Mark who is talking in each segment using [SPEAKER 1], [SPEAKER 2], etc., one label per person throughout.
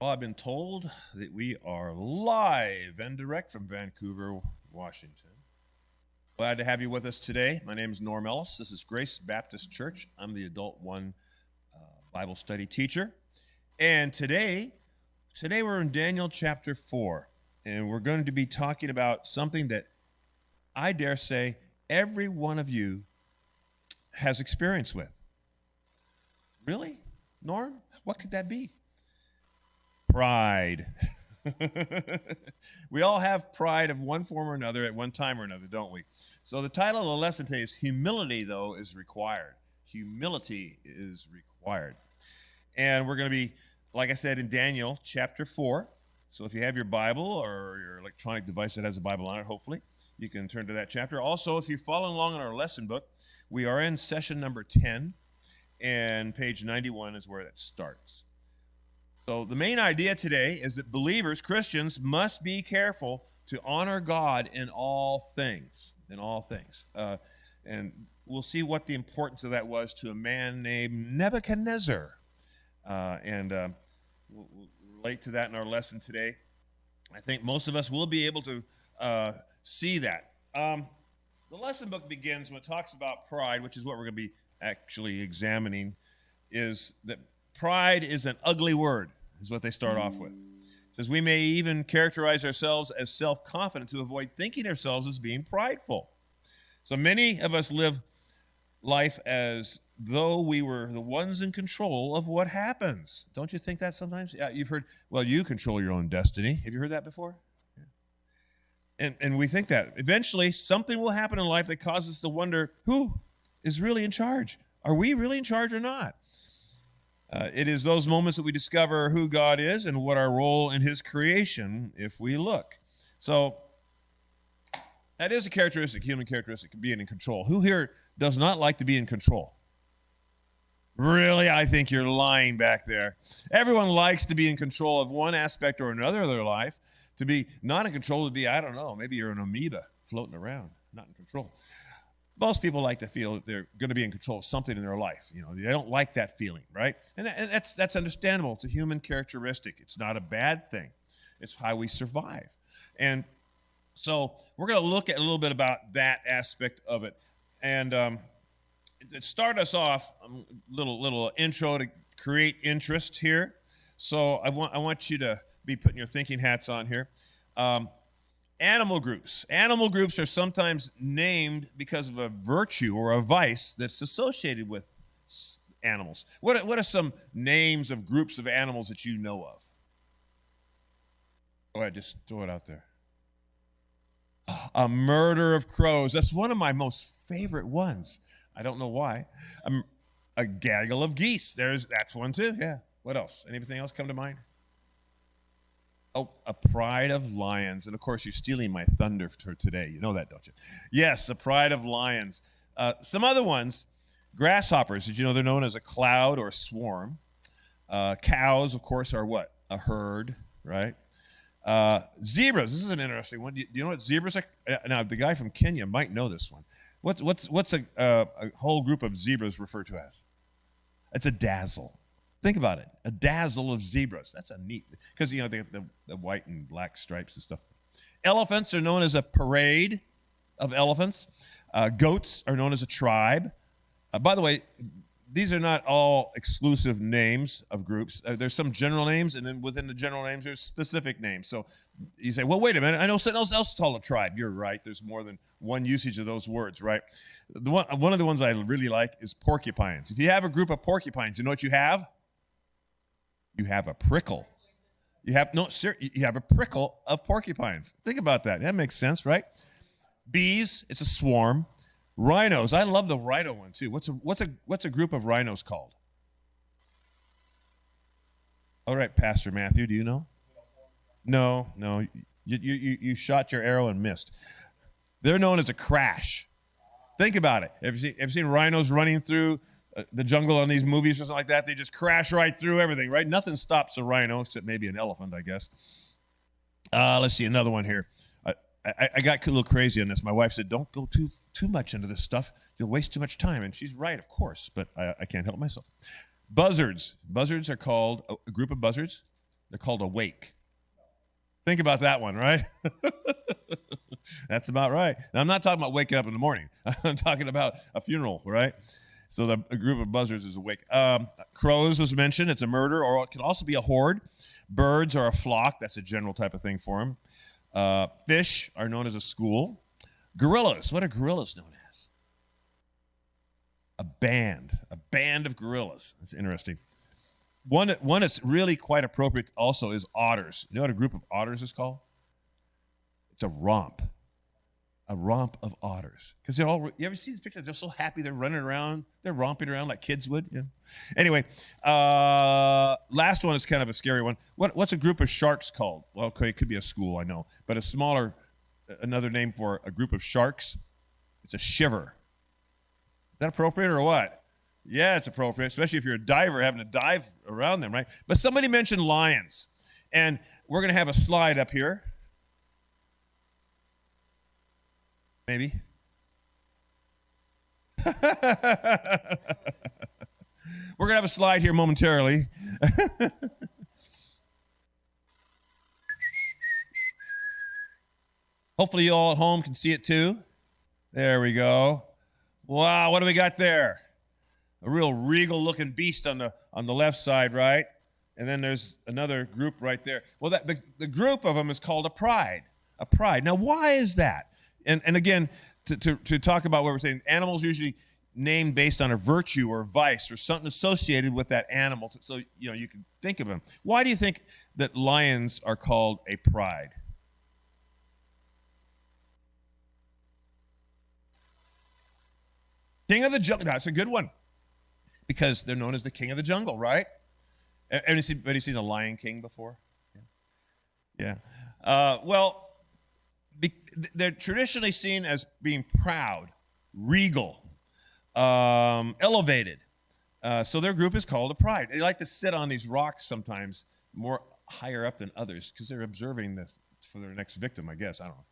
[SPEAKER 1] Well, I've been told that we are live and direct from Vancouver, Washington. Glad to have you with us today. My name is Norm Ellis. This is Grace Baptist Church. I'm the Adult One Bible study teacher. And today we're in Daniel chapter 4. And we're going to be talking about something that I dare say every one of you has experience with. Really? Norm? What could that be? Pride. We all have pride of one form or another at one time or another, don't we? So the title of the lesson today is Humility, though, is Required. Humility is required. And we're going to be, like I said, in Daniel chapter 4. So if you have your Bible or your electronic device that has a Bible on it, hopefully, you can turn to that chapter. Also, if you're following along in our lesson book, we are in session number 10, and page 91 is where that starts. So the main idea today is that believers, Christians, must be careful to honor God in all things, and we'll see what the importance of that was to a man named Nebuchadnezzar. We'll relate to that in our lesson today. I think most of us will be able to see that. The lesson book begins when it talks about pride, which is what we're going to be actually examining, is that pride is an ugly word, is what they start off with. It says, we may even characterize ourselves as self-confident to avoid thinking ourselves as being prideful. So many of us live life as though we were the ones in control of what happens. Don't you think that sometimes? Yeah, you've heard, well, you control your own destiny. Have you heard that before? Yeah. And we think that. Eventually, something will happen in life that causes us to wonder, who is really in charge? Are we really in charge or not? It is those moments that we discover who God is and what our role in his creation, if we look. So that is a characteristic, human characteristic, being in control. Who here does not like to be in control? Really? I think you're lying back there. Everyone likes to be in control of one aspect or another of their life. To be not in control would be, I don't know, maybe you're an amoeba floating around, not in control. Most people like to feel that they're going to be in control of something in their life. You know, they don't like that feeling, right? And that's understandable. It's a human characteristic. It's not a bad thing. It's how we survive. And so we're going to look at a little bit about that aspect of it. And to start us off, a little intro to create interest here. So I want you to be putting your thinking hats on here. Animal groups. Animal groups are sometimes named because of a virtue or a vice that's associated with animals. What are some names of groups of animals that you know of? Go ahead, just throw it out there. A murder of crows. That's one of my most favorite ones. I don't know why. A gaggle of geese. That's one too. Yeah. What else? Anything else come to mind? Oh, a pride of lions. And of course, you're stealing my thunder for today. You know that, don't you? Yes, a pride of lions. Some other ones, grasshoppers. Did you know they're known as a cloud or a swarm? Cows, of course, are what? A herd, right? Zebras. This is an interesting one. Do you know what zebras are? Now, the guy from Kenya might know this one. What's a whole group of zebras referred to as? It's a dazzle. Think about it. A dazzle of zebras. That's a neat, because, you know, the white and black stripes and stuff. Elephants are known as a parade of elephants. Goats are known as a tribe. By the way, these are not all exclusive names of groups. There's some general names, and then within the general names, there's specific names. So you say, well, wait a minute. I know something else called a tribe. You're right. There's more than one usage of those words, right? One of the ones I really like is porcupines. If you have a group of porcupines, you know what you have? You have a prickle. You have a prickle of porcupines. Think about that. That makes sense, right? Bees, it's a swarm. Rhinos, I love the rhino one too. What's a group of rhinos called? All right, Pastor Matthew, do you know? No. You shot your arrow and missed. They're known as a crash. Think about it. Have you seen rhinos running through the jungle on these movies or something like that? They just crash right through everything, right? Nothing stops a rhino except maybe an elephant, I guess. Let's see, another one here. I got a little crazy on this. My wife said, don't go too much into this stuff. You'll waste too much time. And she's right, of course, but I can't help myself. Buzzards. Buzzards are called, a group of buzzards. They're called awake. Think about that one, right? That's about right. Now, I'm not talking about waking up in the morning. I'm talking about a funeral, right? So a group of buzzards is awake. Crows was mentioned. It's a murder, or it can also be a horde. Birds are a flock. That's a general type of thing for them. Fish are known as a school. Gorillas. What are gorillas known as? A band of gorillas. That's interesting. One that's really quite appropriate also is otters. You know what a group of otters is called? It's a romp. A romp of otters. Because you ever see these pictures? They're so happy they're running around. They're romping around like kids would. Yeah. Anyway, last one is kind of a scary one. What's a group of sharks called? Well, okay, it could be a school, I know. But another name for a group of sharks, it's a shiver. Is that appropriate or what? Yeah, it's appropriate, especially if you're a diver having to dive around them, right? But somebody mentioned lions. And we're going to have a slide up here. Maybe. We're going to have a slide here momentarily. Hopefully you all at home can see it too. There we go. Wow, what do we got there? A real regal looking beast on the left side, right? And then there's another group right there. Well, the group of them is called a pride. A pride. Now, why is that? And again, to talk about what we're saying, animals usually named based on a virtue or vice or something associated with that animal. So, you can think of them. Why do you think that lions are called a pride? King of the jungle. That's a good one. Because they're known as the king of the jungle, right? Anybody seen a Lion King before? Yeah. Well, they're traditionally seen as being proud, regal, elevated. So their group is called a pride. They like to sit on these rocks sometimes, more higher up than others, because they're observing for their next victim, I guess. I don't know.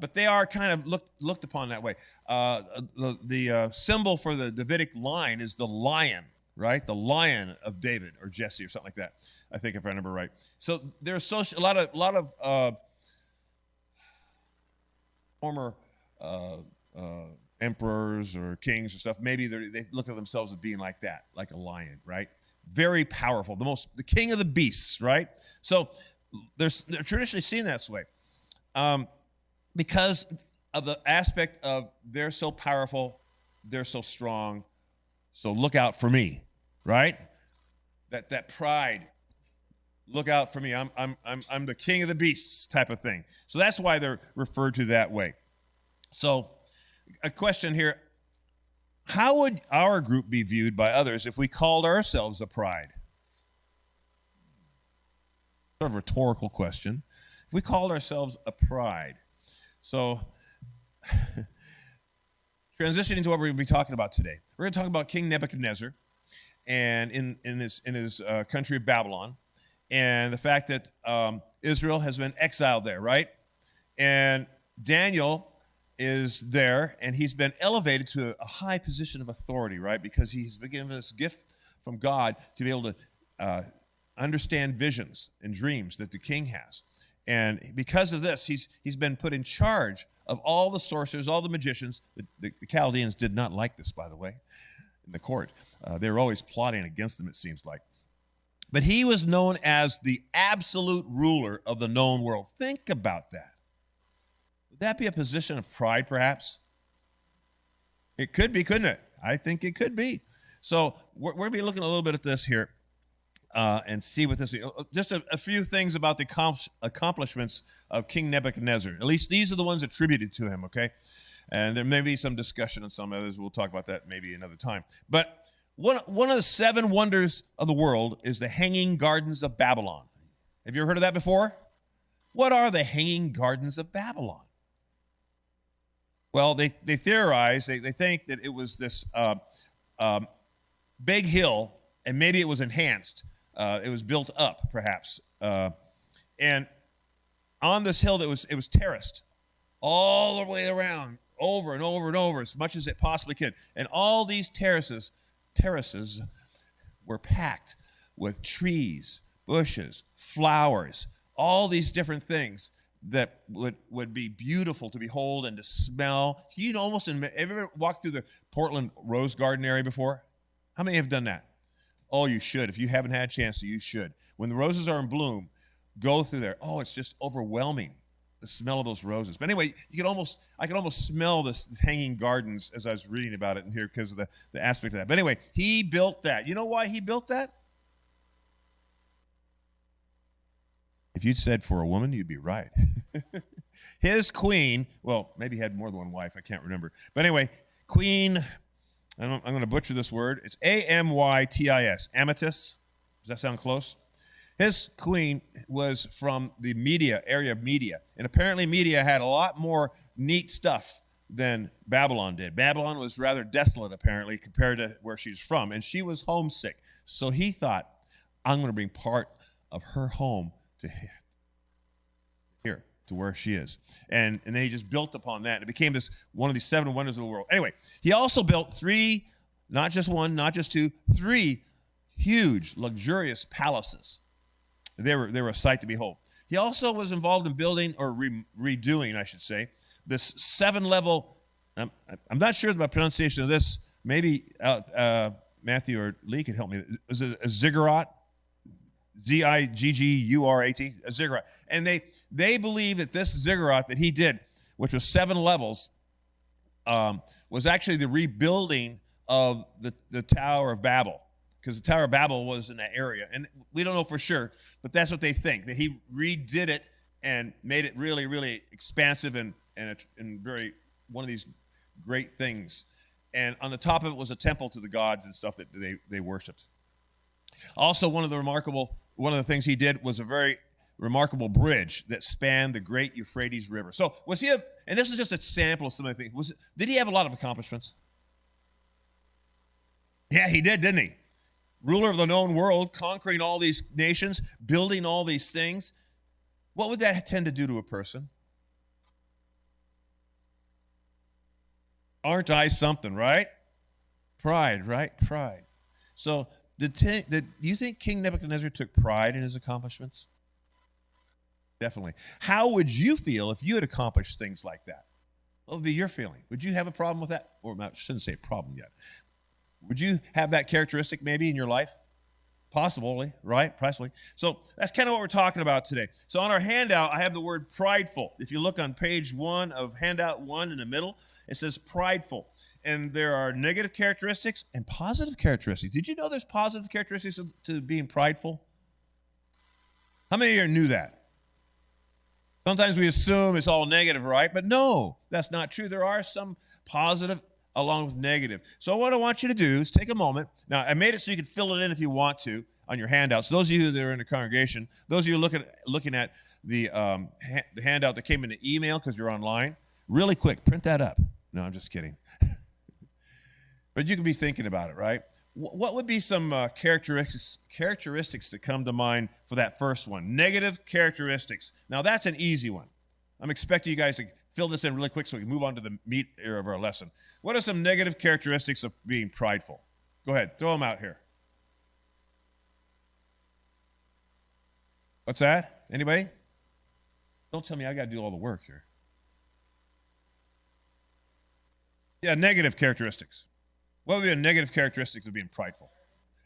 [SPEAKER 1] But they are kind of looked upon that way. The symbol for the Davidic line is the lion, right? The lion of David or Jesse or something like that, I think, if I remember right. So there's a lot of former emperors or kings or stuff, maybe they look at themselves as being like that, like a lion, right? Very powerful, the king of the beasts, right? So they're traditionally seen that way. Because of the aspect of they're so powerful, they're so strong, so look out for me, right? That pride, look out for me. I'm the king of the beasts type of thing. So that's why they're referred to that way. So a question here, how would our group be viewed by others if we called ourselves a pride? Sort of a rhetorical question. If we called ourselves a pride. So, transitioning to what we're going to be talking about today. We're going to talk about King Nebuchadnezzar and in his country of Babylon, and the fact that Israel has been exiled there, right? And Daniel is there, and he's been elevated to a high position of authority, right? Because he's been given this gift from God to be able to understand visions and dreams that the king has. And because of this, he's been put in charge of all the sorcerers, all the magicians. The Chaldeans did not like this, by the way, in the court. They were always plotting against them, it seems like. But he was known as the absolute ruler of the known world. Think about that. Would that be a position of pride, perhaps? It could be, couldn't it? I think it could be. So we're going to be looking a little bit at this here. And see what this is. Just a few things about the accomplishments of King Nebuchadnezzar. At least these are the ones attributed to him, okay? And there may be some discussion on some others. We'll talk about that maybe another time. But one of the 7 wonders of the world is the Hanging Gardens of Babylon. Have you ever heard of that before? What are the Hanging Gardens of Babylon? Well, they theorize, they think that it was this big hill, and maybe it was enhanced. It was built up, perhaps. And on this hill, it was terraced all the way around, over and over and over, as much as it possibly could. And all these terraces were packed with trees, bushes, flowers, all these different things that would be beautiful to behold and to smell. You'd almost, have you ever walked through the Portland Rose Garden area before? How many have done that? Oh, you should. If you haven't had a chance to, you should. When the roses are in bloom, go through there. Oh, it's just overwhelming, the smell of those roses. But anyway, I could almost smell this hanging gardens as I was reading about it in here because of the aspect of that. But anyway, he built that. You know why he built that? If you'd said for a woman, you'd be right. His queen, well, maybe he had more than one wife. I can't remember. But anyway, queen, I'm going to butcher this word. It's Amytis, Amethyst. Does that sound close? His queen was from the area of Media. And apparently Media had a lot more neat stuff than Babylon did. Babylon was rather desolate, apparently, compared to where she's from. And she was homesick. So he thought, I'm going to bring part of her home to here, to where she is. And then he just built upon that. It became one of these 7 wonders of the world. Anyway, he also built 3, not just 1, not just 2, 3 huge, luxurious palaces. They were a sight to behold. He also was involved in building, or redoing, I should say, this 7-level, I'm not sure about the pronunciation of this. Maybe Matthew or Lee could help me. Is it a ziggurat? Ziggurat, a ziggurat. And they believe that this ziggurat that he did, which was 7 levels, was actually the rebuilding of the Tower of Babel, because the Tower of Babel was in that area. And we don't know for sure, but that's what they think, that he redid it and made it really, really expansive and very one of these great things. And on the top of it was a temple to the gods and stuff that they worshipped. Also, one of the things he did was a very remarkable bridge that spanned the great Euphrates River. So was he, and this is just a sample of some of the things, did he have a lot of accomplishments? Yeah, he did, didn't he? Ruler of the known world, conquering all these nations, building all these things. What would that tend to do to a person? Aren't I something, right? Pride, right? Pride. So do you think King Nebuchadnezzar took pride in his accomplishments? Definitely. How would you feel if you had accomplished things like that? What would be your feeling? Would you have a problem with that? Or I shouldn't say problem yet. Would you have that characteristic maybe in your life? Possibly, right? Possibly. So that's kind of what we're talking about today. So on our handout, I have the word prideful. If you look on page 1 of handout 1 in the middle, it says prideful. And there are negative characteristics and positive characteristics. Did you know there's positive characteristics to being prideful? How many of you knew that? Sometimes we assume it's all negative, right? But no, that's not true. There are some positive along with negative. So what I want you to do is take a moment. Now, I made it so you could fill it in if you want to on your handouts. Those of you that are in the congregation, those of you looking at the handout that came in the email because you're online, really quick, print that up. No, I'm just kidding. But you can be thinking about it, right? What would be some characteristics that come to mind for that first one? Negative characteristics. Now, that's an easy one. I'm expecting you guys to fill this in really quick so we can move on to the meat of our lesson. What are some negative characteristics of being prideful? Go ahead, throw them out here. What's that? Anybody? Don't tell me I got to do all the work here. Yeah, negative characteristics. What would be a negative characteristic of being prideful?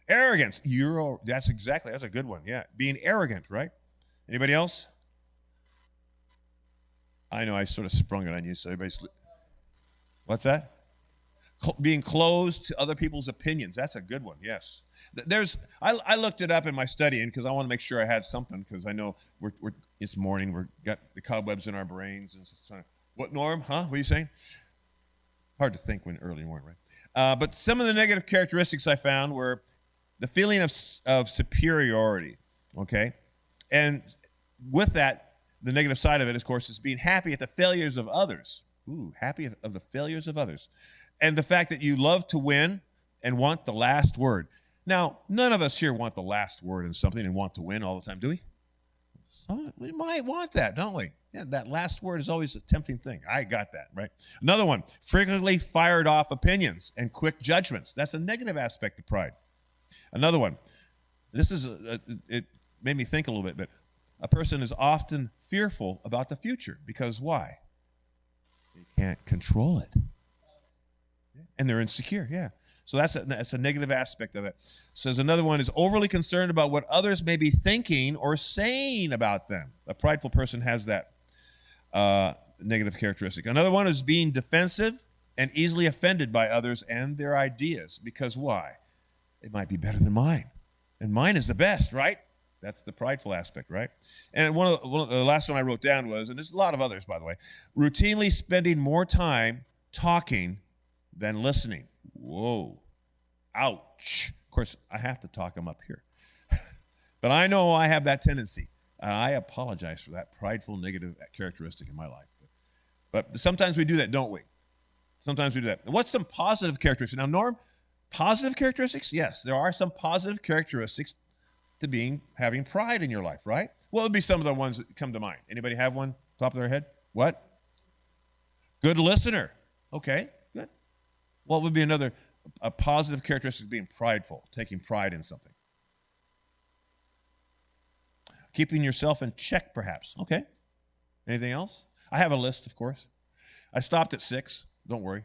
[SPEAKER 1] Arrogance. That's a good one. Yeah, being arrogant, right? Anybody else? I know I sort of sprung it on you, so everybody's... What's that? Being closed to other people's opinions. That's a good one, yes. I looked it up in my studying because I want to make sure I had something because I know it's morning. We've got the cobwebs in our brains. And what, Norm? Huh? What are you saying? Hard to think when early morning, right? But some of the negative characteristics I found were the feeling of superiority, okay? And with that, the negative side of it, of course, is being happy at the failures of others. Ooh, happy of the failures of others. And the fact that you love to win and want the last word. Now, none of us here want the last word in something and want to win all the time, do we? We might want that, don't we? Yeah, that last word is always a tempting thing. I got that, right? Another one, frequently fired off opinions and quick judgments. That's a negative aspect of pride. Another one, this is made me think a little bit, but a person is often fearful about the future because why? They can't control it. And they're insecure, yeah. So that's a negative aspect of it. So there's another one is overly concerned about what others may be thinking or saying about them. A prideful person has that negative characteristic. Another one is being defensive and easily offended by others and their ideas. Because why? It might be better than mine. And mine is the best, right? That's the prideful aspect, right? And one of the last one I wrote down was, and there's a lot of others, by the way, routinely spending more time talking than listening. Whoa. Ouch. Of course, I have to talk them up here. But I know I have that tendency. And I apologize for that prideful, negative characteristic in my life. But sometimes we do that, don't we? Sometimes we do that. What's some positive characteristics? Now, Norm, positive characteristics? Yes, there are some positive characteristics to having pride in your life, right? What would be some of the ones that come to mind? Anybody have one top of their head? What? Good listener. Okay, good. What would be a positive characteristic of being prideful, taking pride in something? Keeping yourself in check, perhaps. Okay. Anything else? I have a list, of course. I stopped at 6. Don't worry.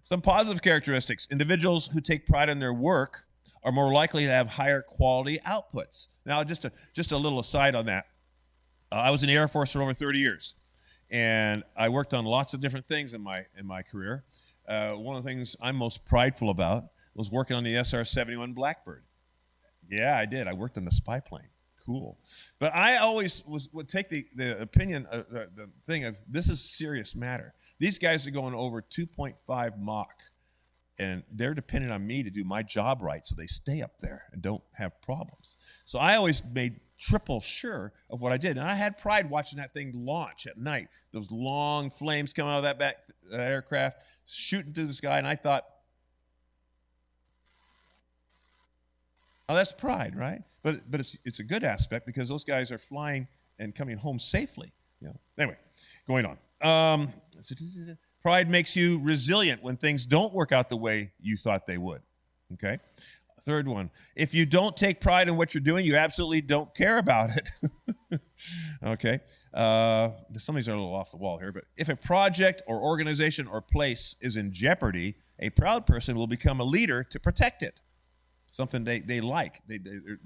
[SPEAKER 1] Some positive characteristics. Individuals who take pride in their work are more likely to have higher quality outputs. Now, just a little aside on that. I was in the Air Force for over 30 years, and I worked on lots of different things in my career. One of the things I'm most prideful about was working on the SR-71 Blackbird. Yeah, I did. I worked on the spy plane. Cool. But I always would take the opinion, the thing of this is serious matter. These guys are going over 2.5 Mach, and they're dependent on me to do my job right so they stay up there and don't have problems. So I always made triple sure of what I did. And I had pride watching that thing launch at night. Those long flames coming out of that aircraft, shooting through the sky, and I thought, oh, that's pride, right? But it's a good aspect because those guys are flying and coming home safely. Anyway, going on. Pride makes you resilient when things don't work out the way you thought they would. Okay? Third one. If you don't take pride in what you're doing, you absolutely don't care about it. Okay? Some of these are a little off the wall here, but if a project or organization or place is in jeopardy, a proud person will become a leader to protect it. Something they like. They're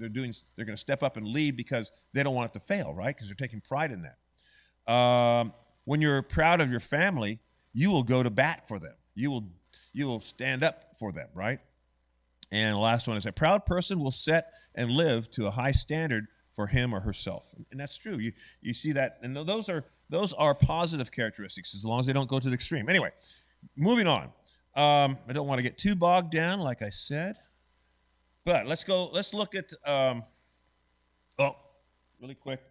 [SPEAKER 1] going to step up and lead because they don't want it to fail, right? Because they're taking pride in that. When you're proud of your family, you will go to bat for them. You will stand up for them, right? And the last one is a proud person will set and live to a high standard for him or herself. And that's true. You see that, and those are positive characteristics as long as they don't go to the extreme. Anyway, moving on. I don't want to get too bogged down, like I said. But let's look at, really quick.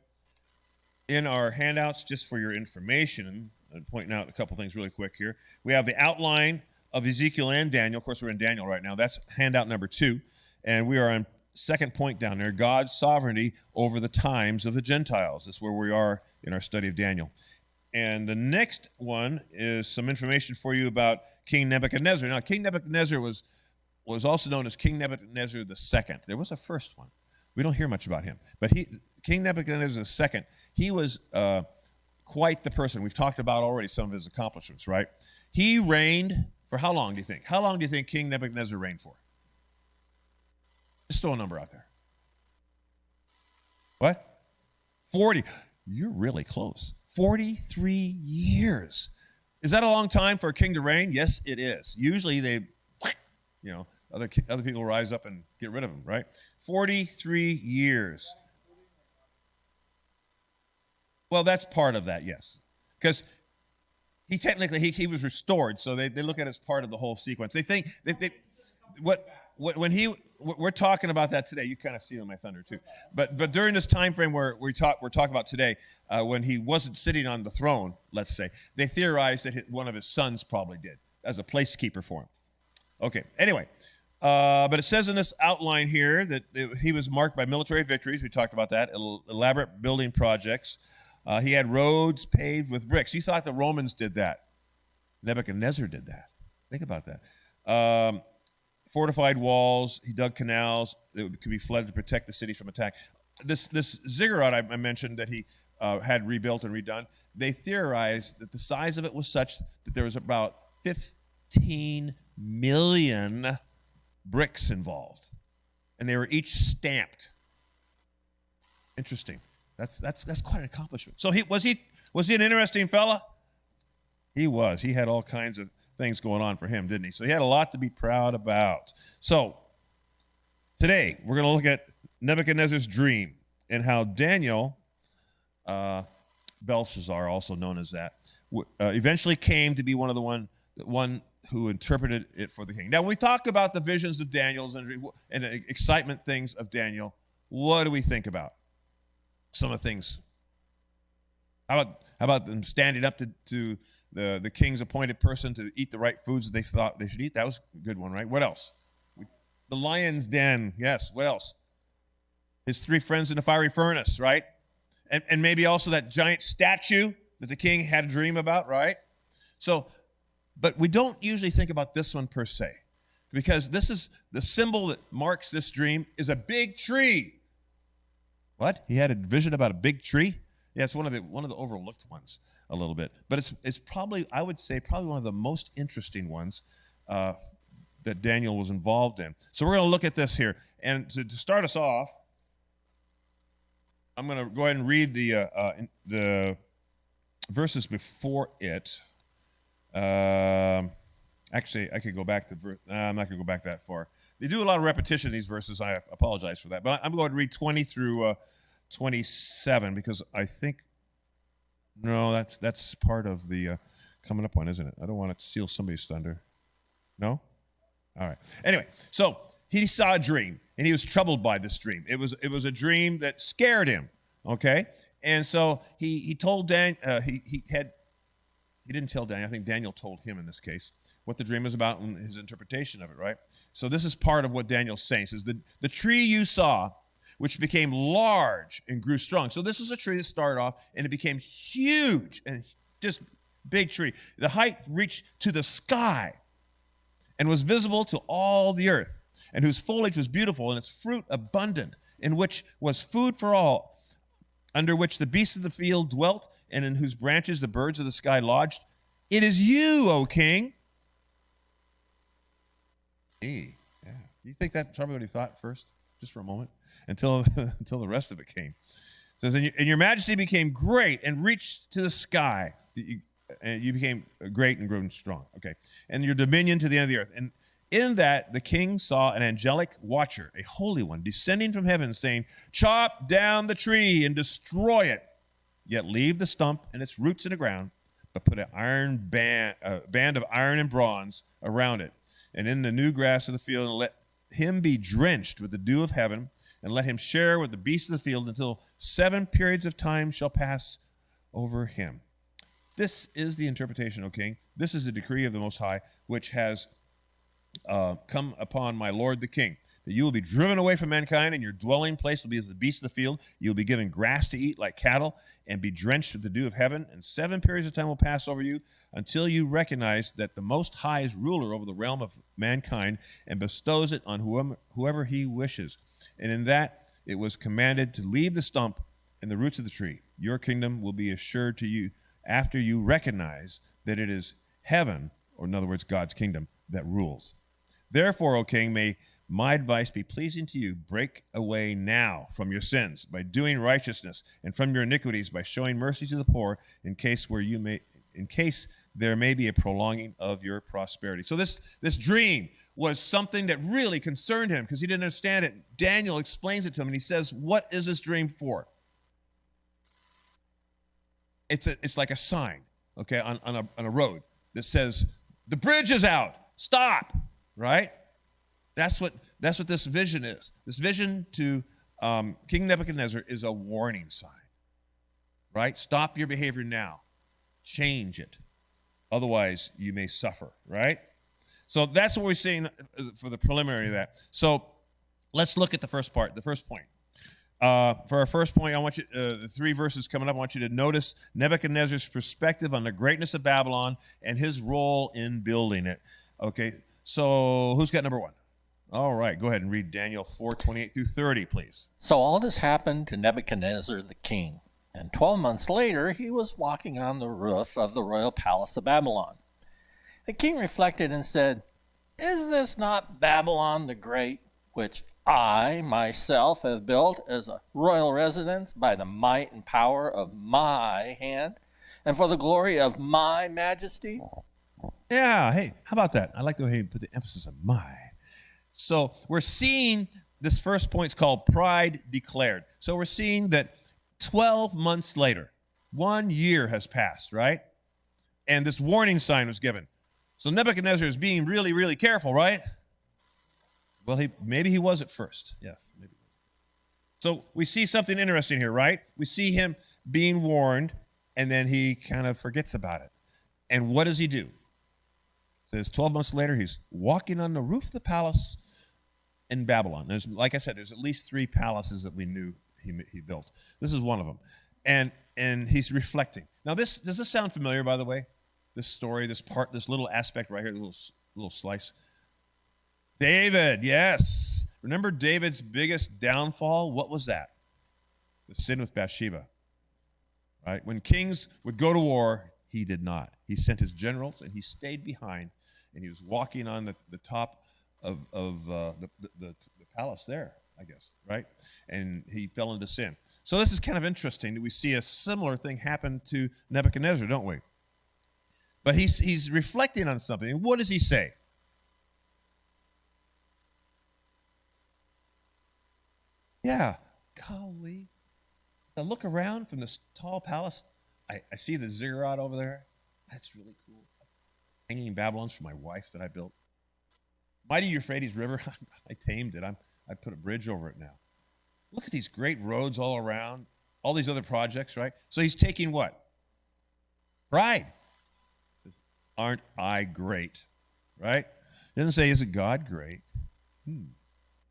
[SPEAKER 1] In our handouts, just for your information, I'm pointing out a couple things really quick here. We have the outline of Ezekiel and Daniel. Of course, we're in Daniel right now. That's handout number 2. And we are on second point down there, God's sovereignty over the times of the Gentiles. That's where we are in our study of Daniel. And the next one is some information for you about King Nebuchadnezzar. Now, King Nebuchadnezzar was also known as King Nebuchadnezzar II. There was a first one. We don't hear much about him. But King Nebuchadnezzar II, he was quite the person. We've talked about already some of his accomplishments, right? He reigned for how long, do you think? How long do you think King Nebuchadnezzar reigned for? Just throw a number out there. What? 40. You're really close. 43 years. Is that a long time for a king to reign? Yes, it is. Usually other people rise up and get rid of him, right? 43 years. Well, that's part of that, yes. Because he was restored, so they look at it as part of the whole sequence. They think we're talking about that today. You kind of see on my thunder too. But during this time frame where we're talking about today, when he wasn't sitting on the throne, let's say, they theorized that one of his sons probably did as a placekeeper for him. Okay. Anyway, but it says in this outline here that he was marked by military victories. We talked about that. Elaborate building projects. He had roads paved with bricks. You thought the Romans did that. Nebuchadnezzar did that. Think about that. fortified walls. He dug canals that could be flooded to protect the city from attack. This ziggurat I mentioned that he had rebuilt and redone, they theorized that the size of it was such that there was about 15 million bricks involved, and they were each stamped. Interesting. That's quite an accomplishment. So was he an interesting fella? He was. He had all kinds of things going on for him, didn't he? So he had a lot to be proud about. So today we're going to look at Nebuchadnezzar's dream and how Daniel, Belshazzar, also known as that, eventually came to be one who interpreted it for the king. Now, when we talk about the visions of Daniel's and the excitement things of Daniel, what do we think about? Some of the things. How about them standing up to the king's appointed person to eat the right foods that they thought they should eat? That was a good one, right? What else? The lion's den. Yes. What else? His 3 friends in the fiery furnace, right? And maybe also that giant statue that the king had a dream about, right? So, but we don't usually think about this one per se, because this is the symbol that marks this dream is a big tree. What? He had a vision about a big tree? Yeah, it's one of the overlooked ones a little bit, but it's probably, I would say, probably one of the most interesting ones that Daniel was involved in. So we're going to look at this here, and to start us off, I'm going to go ahead and read the verses before it. Actually, I could go back to I'm not going to go back that far. They do a lot of repetition in these verses. I apologize for that, but I'm going to read 20 through 27 because I think that's part of the coming up one, isn't it? I don't want to steal somebody's thunder. No? All right. Anyway, so he saw a dream, and he was troubled by this dream. It was a dream that scared him. Okay, and so he told Dan. He didn't tell Daniel. I think Daniel told him in this case what the dream was about and his interpretation of it. Right. So this is part of what Daniel's saying. He says the tree you saw, which became large and grew strong. So this is a tree that started off and it became huge and just big tree. The height reached to the sky and was visible to all the earth, and whose foliage was beautiful and its fruit abundant, in which was food for all, under which the beasts of the field dwelt, and in whose branches the birds of the sky lodged. It is you, O king. Hey, yeah. You think that's probably what he thought first, just for a moment, until the rest of it came. It says, and your majesty became great and reached to the sky. And you became great and grown strong. Okay. And your dominion to the end of the earth. And in that, the king saw an angelic watcher, a holy one, descending from heaven, saying, chop down the tree and destroy it, yet leave the stump and its roots in the ground, but put a band of iron and bronze around it, and in the new grass of the field, and let him be drenched with the dew of heaven, and let him share with the beasts of the field until 7 periods of time shall pass over him. This is the interpretation, O king. This is the decree of the Most High, which has come upon my lord the king, that you will be driven away from mankind, and your dwelling place will be as the beasts of the field. You will be given grass to eat like cattle, and be drenched with the dew of heaven, and 7 periods of time will pass over you, until you recognize that the Most High is ruler over the realm of mankind, and bestows it on whoever he wishes. And in that it was commanded to leave the stump and the roots of the tree. Your kingdom will be assured to you after you recognize that it is heaven, or in other words, God's kingdom, that rules. Therefore, O king, may my advice be pleasing to you. Break away now from your sins by doing righteousness, and from your iniquities by showing mercy to the poor, in case there may be a prolonging of your prosperity. So this dream was something that really concerned him because he didn't understand it. Daniel explains it to him, and he says, what is this dream for? It's like a sign, okay, on a road that says, the bridge is out, stop, right? That's what this vision is. This vision to King Nebuchadnezzar is a warning sign, right? Stop your behavior now. Change it. Otherwise, you may suffer, right? So that's what we're seeing for the preliminary of that. So let's look at the first part, the first point. For our first point, I want you, the 3 verses coming up, I want you to notice Nebuchadnezzar's perspective on the greatness of Babylon and his role in building it. Okay, so who's got number 1? All right, go ahead and read Daniel 4:28 through 30, please.
[SPEAKER 2] So all this happened to Nebuchadnezzar the king. And 12 months later, he was walking on the roof of the royal palace of Babylon. The king reflected and said, "Is this not Babylon the Great, which I myself have built as a royal residence by the might and power of my hand, and for the glory of my majesty?"
[SPEAKER 1] Yeah, hey, how about that? I like the way you put the emphasis on my. So we're seeing this first point's called pride declared. So we're seeing that 12 months later, 1 year has passed, right? And this warning sign was given. So Nebuchadnezzar is being really, really careful, right? Well, maybe he was at first. Yes, maybe. So we see something interesting here, right? We see him being warned, and then he kind of forgets about it. And what does he do? It says 12 months later, he's walking on the roof of the palace in Babylon. Like I said, there's at least 3 palaces that we knew he built. This is one of them. And he's reflecting. Now, does this sound familiar, by the way? This story, this part, this little aspect right here, little slice. David, yes. Remember David's biggest downfall? What was that? The sin with Bathsheba. Right? When kings would go to war, he did not. He sent his generals, and he stayed behind, and he was walking on the top of the palace there, I guess, right? And he fell into sin. So this is kind of interesting that we see a similar thing happen to Nebuchadnezzar, don't we? But he's reflecting on something. And what does he say? Yeah, golly. I look around from this tall palace. I see the ziggurat over there. That's really cool. Hanging Babylons for my wife that I built. Mighty Euphrates River, I tamed it. I put a bridge over it now. Look at these great roads all around, all these other projects, right? So he's taking what? Pride. He says, aren't I great? Right? He doesn't say, isn't God great? He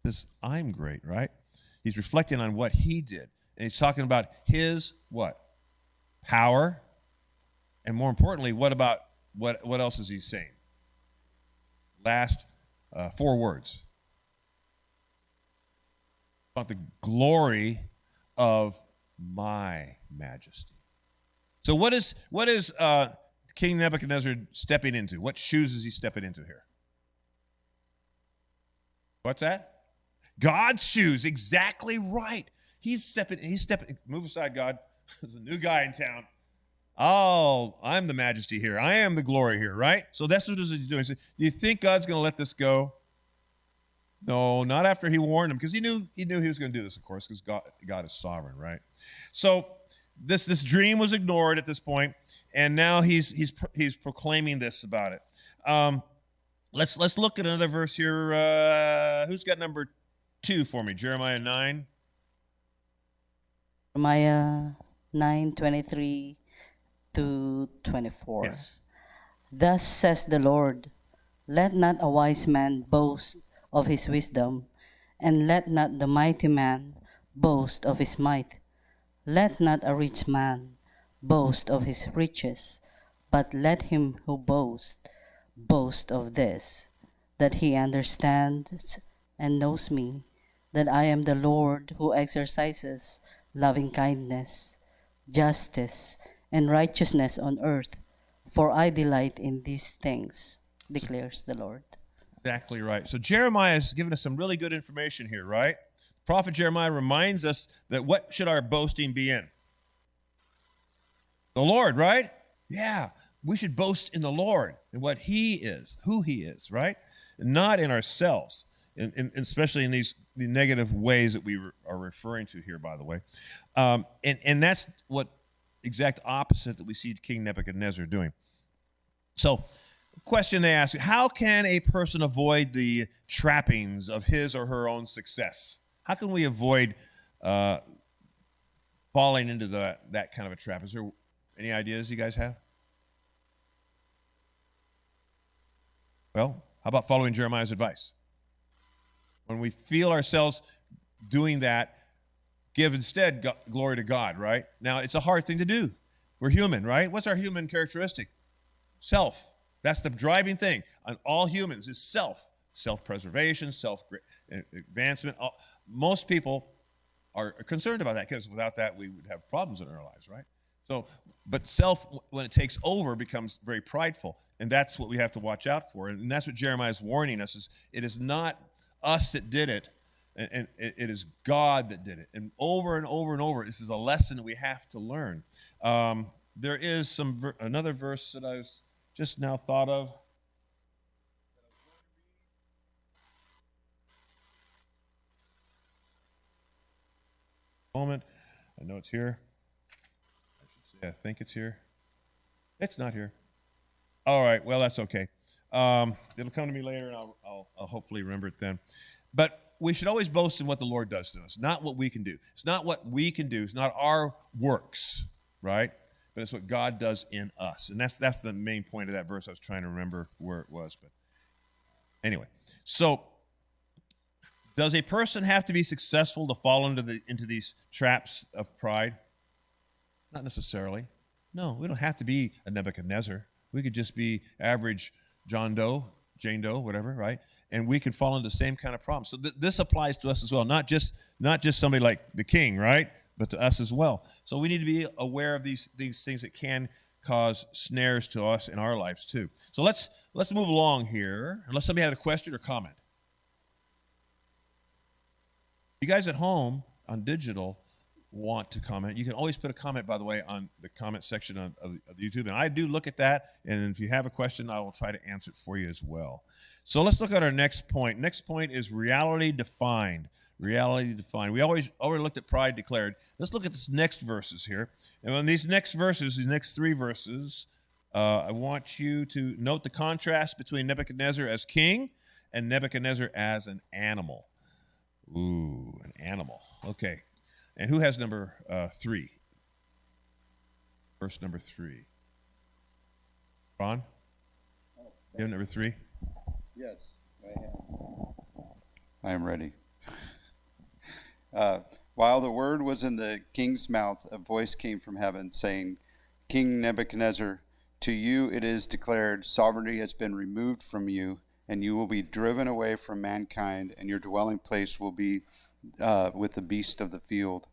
[SPEAKER 1] says, I'm great, right? He's reflecting on what he did. And he's talking about his what? Power. And more importantly, what else is he saying? Last 4 words. About the glory of my majesty. So what is King Nebuchadnezzar stepping into? What shoes is he stepping into here? What's that? God's shoes. Exactly right. He's stepping. Move aside, God. There's a new guy in town. Oh, I'm the majesty here. I am the glory here, right? So that's what he's doing. He said, do you think God's going to let this go? No, not after he warned him, because he knew he was going to do this, of course, because God is sovereign, right? So this dream was ignored at this point, and now he's proclaiming this about it. Let's look at another verse here. Who's got number 2 for me? Jeremiah 9.
[SPEAKER 3] Jeremiah 9:23 to 24.
[SPEAKER 1] Yes.
[SPEAKER 3] Thus says the Lord, let not a wise man boast of his wisdom, and let not the mighty man boast of his might. Let not a rich man boast of his riches, but let him who boast of this, that he understands and knows me, that I am the Lord who exercises loving kindness, justice, and righteousness on earth, for I delight in these things, declares the Lord.
[SPEAKER 1] Exactly right. So Jeremiah is giving us some really good information here, right? Prophet Jeremiah reminds us that what should our boasting be in? The Lord, right? Yeah, we should boast in the Lord and what he is, who he is, right? Not in ourselves, and especially in the negative ways that we are referring to here, by the way. And that's what exact opposite that we see King Nebuchadnezzar doing. So, question they ask, how can a person avoid the trappings of his or her own success? How can we avoid falling into that kind of a trap? Is there any ideas you guys have? Well, how about following Jeremiah's advice? When we feel ourselves doing that, give instead glory to God, right? Now, it's a hard thing to do. We're human, right? What's our human characteristic? Self. That's the driving thing on all humans is self. self-preservation, self-advancement. Most people are concerned about that because without that, we would have problems in our lives, right? So, but self, when it takes over, becomes very prideful. And that's what we have to watch out for. And that's what Jeremiah is warning us, is it is not us that did it, and it is God that did it. And over and over and over, this is a lesson that we have to learn. There is another verse that I was just now thought of. Moment. I know it's here. I should say I think it's here. It's not here. All right. Well, that's okay. It'll come to me later, and I'll hopefully remember it then. But we should always boast in what the Lord does to us, not what we can do. It's not what we can do. It's not our works, right? But it's what God does in us. And that's the main point of that verse. I was trying to remember where it was. But anyway, so does a person have to be successful to fall into these traps of pride? Not necessarily. No, we don't have to be a Nebuchadnezzar. We could just be average Jane Doe, whatever, right? And we could fall into the same kind of problem. So this applies to us as well, not just somebody like the king, right? But to us as well. So we need to be aware of these things that can cause snares to us in our lives too. So let's move along here, unless somebody had a question or comment. You guys at home on digital want to comment, you can always put a comment, by the way, on the comment section of YouTube. And I do look at that. And if you have a question, I will try to answer it for you as well. So let's look at our next point. Next point is reality defined. Reality defined. We already looked at pride declared. Let's look at this next verses here. And on these next three verses, I want you to note the contrast between Nebuchadnezzar as king and Nebuchadnezzar as an animal. Ooh, an animal. Okay. And who has number 3? Verse number 3. Ron? You have number 3?
[SPEAKER 4] Yes, I am. I am ready. While the word was in the king's mouth, a voice came from heaven saying, King Nebuchadnezzar, to you it is declared, sovereignty has been removed from you, and you will be driven away from mankind, and your dwelling place will be with the beasts of the field.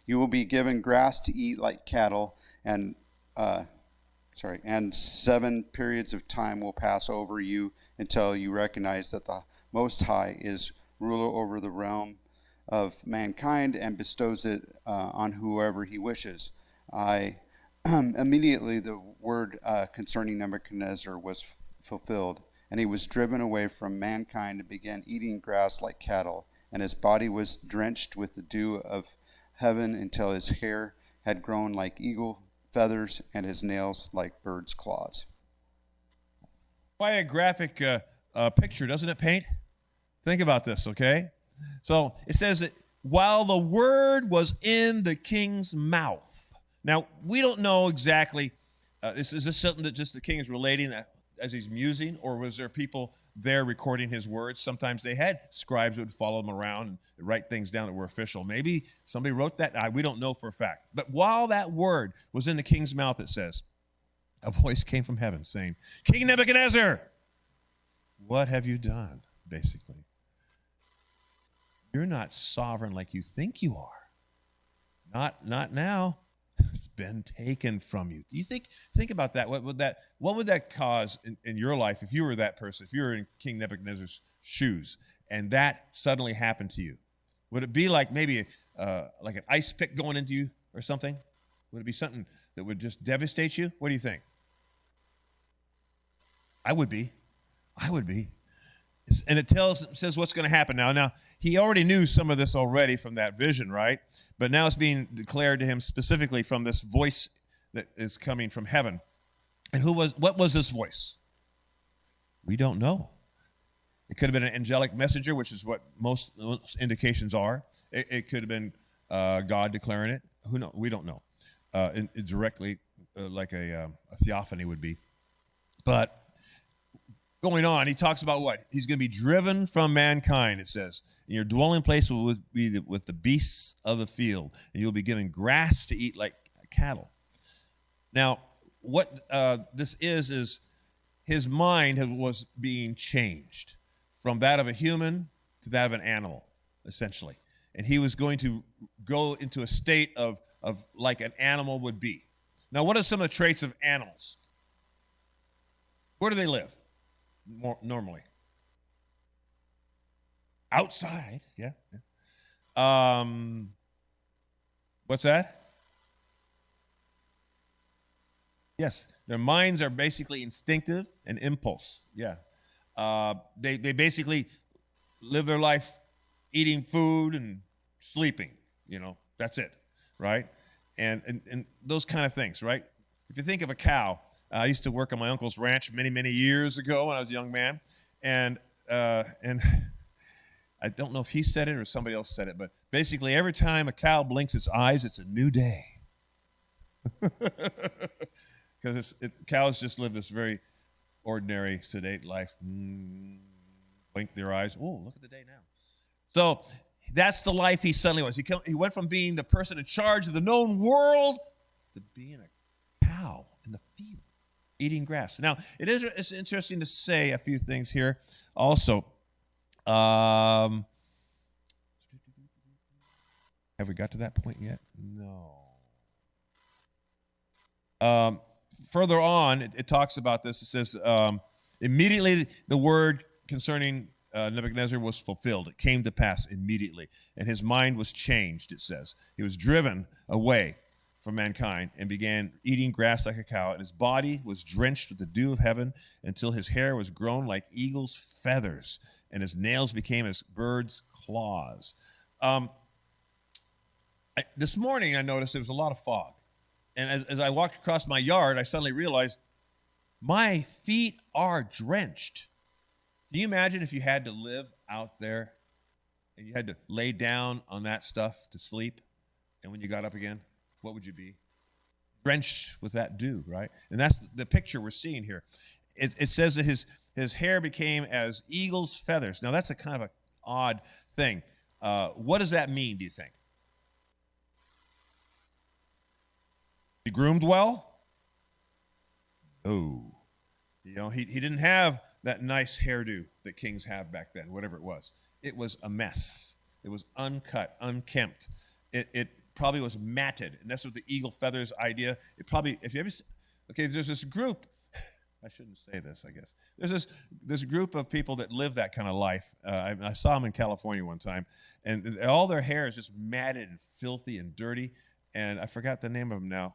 [SPEAKER 4] You will be given grass to eat like cattle, and 7 periods of time will pass over you until you recognize that the Most High is ruler over the realm of mankind and bestows it on whoever he wishes. Immediately the word concerning Nebuchadnezzar was fulfilled, and he was driven away from mankind and began eating grass like cattle, and his body was drenched with the dew of heaven until his hair had grown like eagle feathers and his nails like bird's claws.
[SPEAKER 1] Quite a graphic picture, doesn't it paint? Think about this, okay? So it says that while the word was in the king's mouth. Now, we don't know exactly, is this something that just the king is relating as he's musing, or was there people there recording his words? Sometimes they had scribes who would follow him around and write things down that were official. Maybe somebody wrote that. We don't know for a fact. But while that word was in the king's mouth, it says, a voice came from heaven saying, King Nebuchadnezzar, what have you done? Basically, you're not sovereign like you think you are. Not now. It's been taken from you. You think about that. What would that cause in your life if you were that person, if you were in King Nebuchadnezzar's shoes and that suddenly happened to you? Would it be like maybe like an ice pick going into you or something? Would it be something that would just devastate you? What do you think? I would be. And it says what's going to happen now. Now, he already knew some of this already from that vision, right? But now it's being declared to him specifically from this voice that is coming from heaven. And what was this voice? We don't know. It could have been an angelic messenger, which is what most indications are. It could have been God declaring it. Who knows? We don't know. Directly, like a theophany would be. But going on, he talks about what? He's going to be driven from mankind, it says. And your dwelling place will be with the beasts of the field, and you'll be given grass to eat like cattle. Now, what this is his mind was being changed from that of a human to that of an animal, essentially. And he was going to go into a state of like an animal would be. Now, what are some of the traits of animals? Where do they live normally? Outside, yeah. What's that? Yes, their minds are basically instinctive and impulse. Yeah, they basically live their life eating food and sleeping. That's it, right? And those kind of things, right? If you think of a cow, I used to work on my uncle's ranch many years ago when I was a young man, and I don't know if he said it or somebody else said it, but basically every time a cow blinks its eyes, it's a new day. Because cows just live this very ordinary, sedate life. Blink their eyes. Oh, look at the day now. So that's the life he suddenly was. He went from being the person in charge of the known world to being a cow in the field, eating grass. Now, it's interesting to say a few things here also. Have we got to that point yet? No. Further on, it talks about this. It says, immediately the word concerning Nebuchadnezzar was fulfilled. It came to pass immediately. And his mind was changed, it says. He was driven away from mankind and began eating grass like a cow. And his body was drenched with the dew of heaven until his hair was grown like eagle's feathers. And his nails became as birds' claws. This morning, I noticed there was a lot of fog. And as I walked across my yard, I suddenly realized my feet are drenched. Can you imagine if you had to live out there and you had to lay down on that stuff to sleep, and when you got up again, what would you be? Drenched with that dew, right? And that's the picture we're seeing here. It says that his hair became as eagle's feathers. Now, that's a kind of an odd thing. What does that mean, do you think? He groomed well? No. He didn't have that nice hairdo that kings have back then, whatever it was. It was a mess. It was uncut, unkempt. It probably was matted, and that's what the eagle feathers idea. It probably, if you ever, okay, there's this group. I shouldn't say this, I guess. There's this group of people that live that kind of life. I saw them in California one time, and all their hair is just matted and filthy and dirty, and I forgot the name of them now.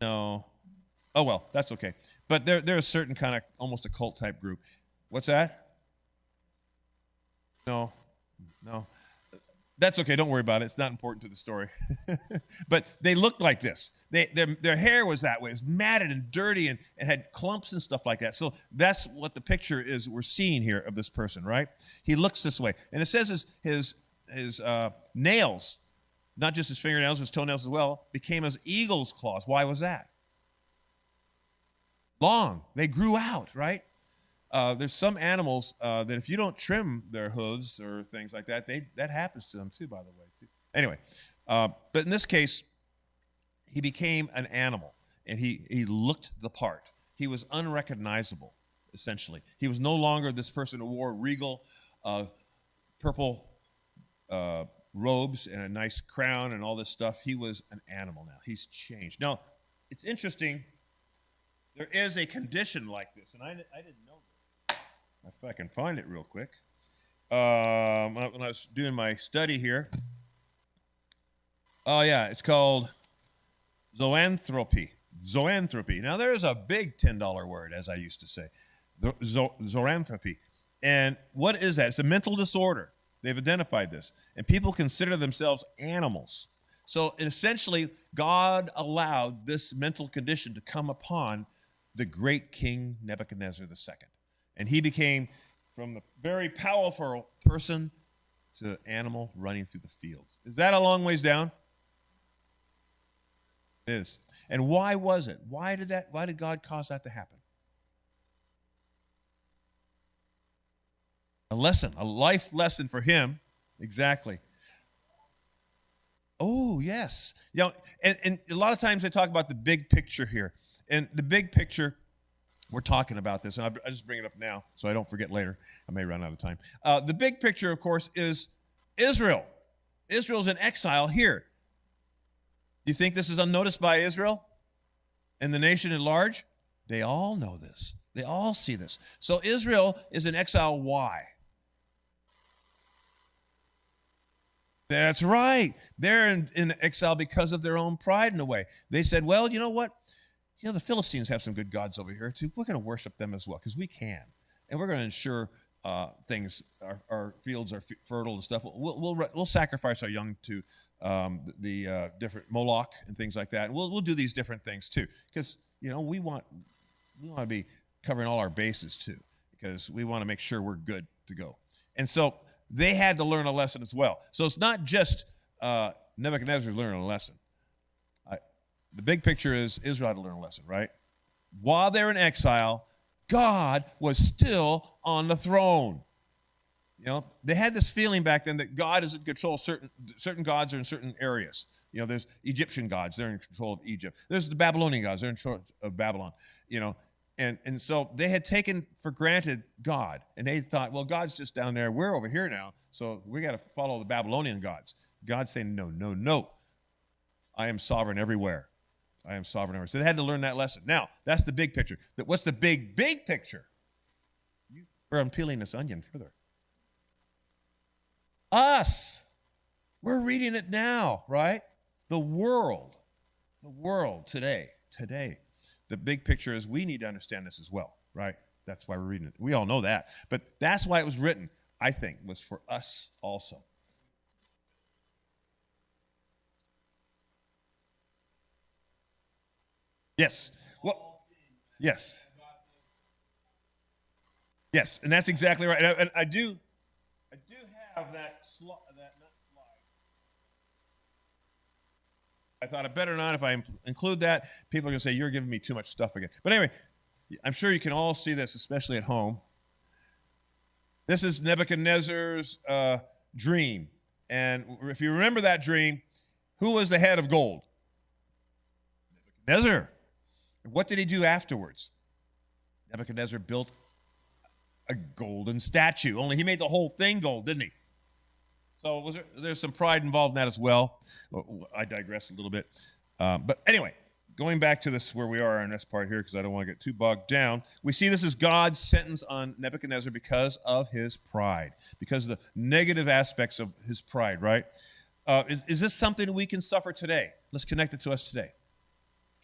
[SPEAKER 1] No. Oh, well, that's okay. But they're a certain kind of, almost a cult type group. What's that? No. That's okay. Don't worry about it. It's not important to the story. But they looked like this. Their hair was that way. It was matted and dirty and had clumps and stuff like that. So that's what the picture is we're seeing here of this person, right? He looks this way. And it says his nails, not just his fingernails, his toenails as well, became as eagle's claws. Why was that? Long. They grew out, right? There's some animals that if you don't trim their hooves or things like that, that happens to them too, by the way. Too. Anyway, but in this case, he became an animal, and he looked the part. He was unrecognizable, essentially. He was no longer this person who wore regal purple robes and a nice crown and all this stuff. He was an animal now. He's changed. Now, it's interesting. There is a condition like this, and I didn't know this. If I can find it real quick. When I was doing my study here. Oh, yeah, it's called zoanthropy. Zoanthropy. Now, there's a big $10 word, as I used to say. Zoanthropy. And what is that? It's a mental disorder. They've identified this. And people consider themselves animals. So, essentially, God allowed this mental condition to come upon the great King Nebuchadnezzar II. And he became from a very powerful person to animal running through the fields. Is that a long ways down? It is. And why was it? Why did God cause that to happen? A lesson, a life lesson for him. Exactly. Oh, yes. And a lot of times they talk about the big picture here. And the big picture we're talking about this, and I just bring it up now so I don't forget later. I may run out of time. The big picture, of course, is Israel. Israel's in exile here. Do you think this is unnoticed by Israel and the nation at large? They all know this. They all see this. So Israel is in exile. Why? That's right. They're in exile because of their own pride in a way. They said, well, you know what? You know, the Philistines have some good gods over here too. We're going to worship them as well because we can. And we're going to ensure things, our fields are fertile and stuff. We'll sacrifice our young to the different Moloch and things like that. We'll do these different things too because, you know, we want to be covering all our bases too because we want to make sure we're good to go. And so they had to learn a lesson as well. So it's not just Nebuchadnezzar learning a lesson. The big picture is Israel had to learn a lesson, right? While they're in exile, God was still on the throne. You know, they had this feeling back then that God is in control. Certain gods are in certain areas. You know, there's Egyptian gods, they're in control of Egypt. There's the Babylonian gods, they're in control of Babylon. You know, and so they had taken for granted God, and they thought, well, God's just down there. We're over here now, so we got to follow the Babylonian gods. God's saying, no, no, no. I am sovereign everywhere. I am sovereign everywhere. So they had to learn that lesson. Now, that's the big picture. What's the big picture? We're unpeeling this onion further. Us. We're reading it now, right? The world today. The big picture is we need to understand this as well, right? That's why we're reading it. We all know that. But that's why it was written, I think, was for us also. Yes. Well, yes. Yes, and that's exactly right. And I do have that slide. I thought it better not if I include that. People are going to say, you're giving me too much stuff again. But anyway, I'm sure you can all see this, especially at home. This is Nebuchadnezzar's dream. And if you remember that dream, who was the head of gold? Nebuchadnezzar. What did he do afterwards? Nebuchadnezzar built a golden statue, only he made the whole thing gold, didn't he? So there's some pride involved in that as well. I digress a little bit. But anyway, going back to this where we are in this part here, because I don't want to get too bogged down, we see this as God's sentence on Nebuchadnezzar because of his pride, because of the negative aspects of his pride, right? Is this something we can suffer today? Let's connect it to us today.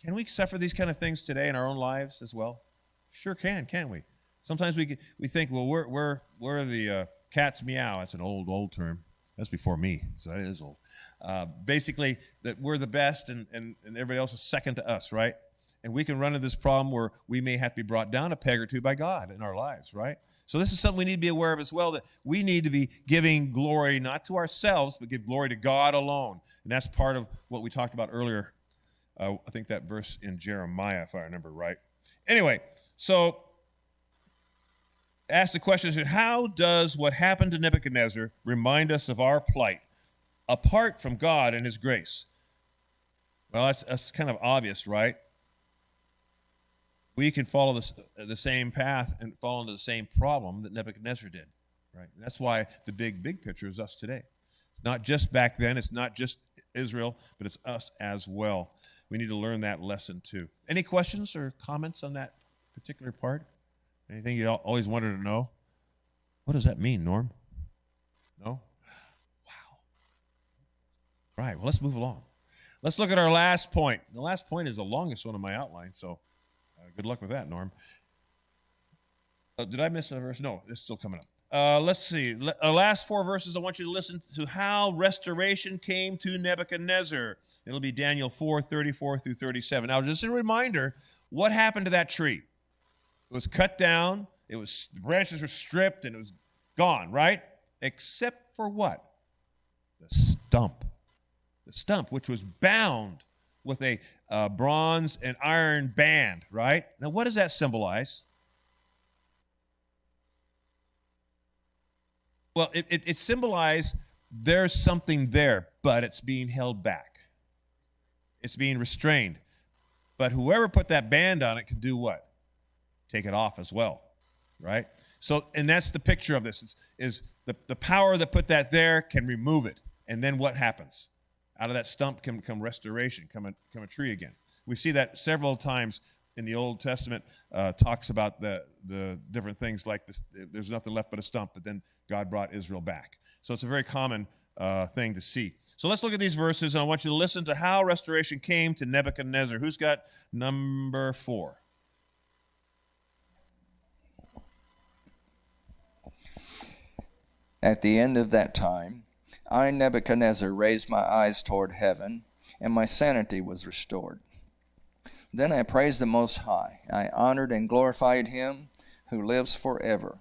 [SPEAKER 1] Can we suffer these kind of things today in our own lives as well? Sure can, can't we? Sometimes we think, well, we're the cat's meow. That's an old term. That's before me, so that is old. Basically, that we're the best and everybody else is second to us, right? And we can run into this problem where we may have to be brought down a peg or two by God in our lives, right? So this is something we need to be aware of as well, that we need to be giving glory not to ourselves, but give glory to God alone. And that's part of what we talked about earlier. I think that verse in Jeremiah, if I remember right. Anyway, so ask the question, how does what happened to Nebuchadnezzar remind us of our plight apart from God and his grace? Well, that's kind of obvious, right? We can follow the same path and fall into the same problem that Nebuchadnezzar did, right? And that's why the big picture is us today. It's not just back then. It's not just Israel, but it's us as well. We need to learn that lesson too. Any questions or comments on that particular part? Anything you always wanted to know? What does that mean, Norm? No? Wow. Right, well, let's move along. Let's look at our last point. The last point is the longest one of my outline, so good luck with that, Norm. Did I miss a verse? No, it's still coming up. Let's see. Last four verses, I want you to listen to how restoration came to Nebuchadnezzar. It'll be Daniel 4, 34 through 37. Now, just a reminder, what happened to that tree? It was cut down, the branches were stripped, and it was gone, right? Except for what? The stump. The stump, which was bound with a bronze and iron band, right? Now, what does that symbolize? Well, it symbolized there's something there, but it's being held back. It's being restrained. But whoever put that band on it can do what? take it off as well, right? So, and that's the picture of this, is the power that put that there can remove it. And then what happens? Out of that stump can come restoration, come a tree again. We see that several times in the Old Testament, talks about the different things like this. There's nothing left but a stump, but then God brought Israel back. So it's a very common thing to see. So let's look at these verses, and I want you to listen to how restoration came to Nebuchadnezzar. Who's got number 4?
[SPEAKER 5] At the end of that time, I, Nebuchadnezzar, raised my eyes toward heaven, and my sanity was restored. Then I praised the Most High. I honored and glorified him who lives forever.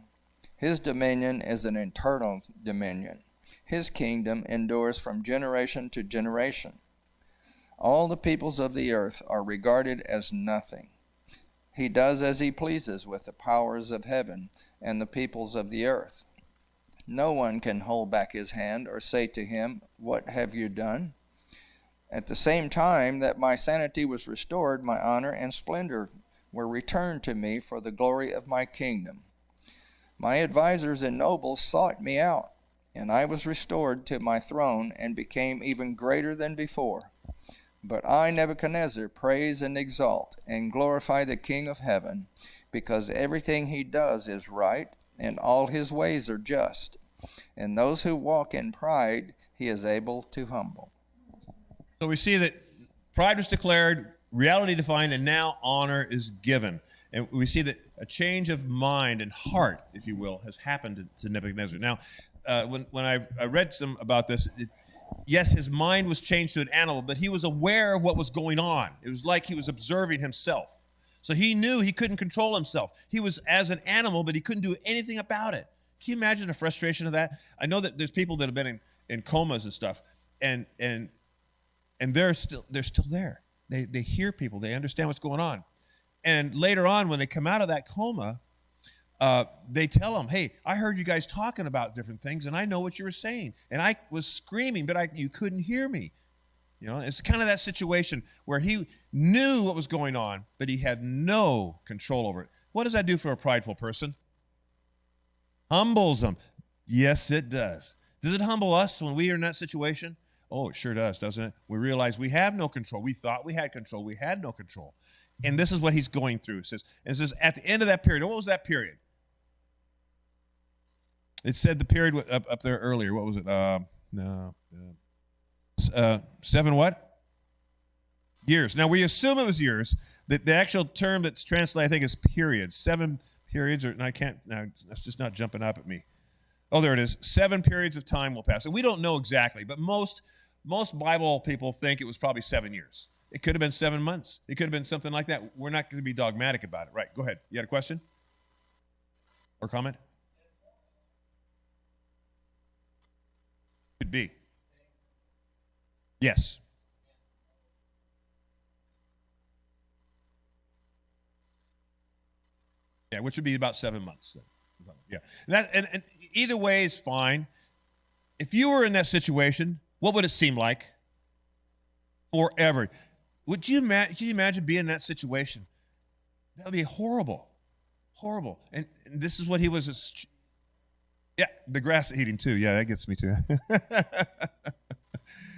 [SPEAKER 5] His dominion is an eternal dominion. His kingdom endures from generation to generation. All the peoples of the earth are regarded as nothing. He does as he pleases with the powers of heaven and the peoples of the earth. No one can hold back his hand or say to him, "What have you done?" At the same time that my sanity was restored, my honor and splendor were returned to me for the glory of my kingdom. My advisors and nobles sought me out, and I was restored to my throne and became even greater than before. But I, Nebuchadnezzar, praise and exalt and glorify the King of heaven, because everything he does is right, and all his ways are just. And those who walk in pride, he is able to humble.
[SPEAKER 1] So we see that pride was declared, reality defined, and now honor is given. And we see that a change of mind and heart, if you will, has happened to Nebuchadnezzar. Now, when I read some about this, yes, his mind was changed to an animal, but he was aware of what was going on. It was like he was observing himself. So he knew he couldn't control himself. He was as an animal, but he couldn't do anything about it. Can you imagine the frustration of that? I know that there's people that have been in comas and stuff, and they're still there. They hear people. They understand what's going on. And later on, when they come out of that coma, they tell them, "Hey, I heard you guys talking about different things, and I know what you were saying. And I was screaming, but you couldn't hear me." You know, it's kind of that situation where he knew what was going on, but he had no control over it. What does that do for a prideful person? Humbles them. Yes, it does. Does it humble us when we are in that situation? Oh, it sure does, doesn't it? We realize we have no control. We thought we had control. We had no control. And this is what he's going through. It says at the end of that period, what was that period? It said the period up there earlier. What was it? 7 what? Years. Now, we assume it was years. The actual term that's translated, I think, is periods. 7 periods, that's just not jumping up at me. Oh, there it is. 7 periods of time will pass. And we don't know exactly, but most Bible people think it was probably 7 years. It could have been 7 months. It could have been something like that. We're not going to be dogmatic about it. Right, go ahead. You had a question? Or comment? Could be. Yes. Yeah, which would be about 7 months. Yeah, and either way is fine. If you were in that situation, what would it seem like? Forever. Can you imagine being in that situation? That would be horrible, horrible. And this is what he was. Yeah, the grass eating too. Yeah, that gets me too.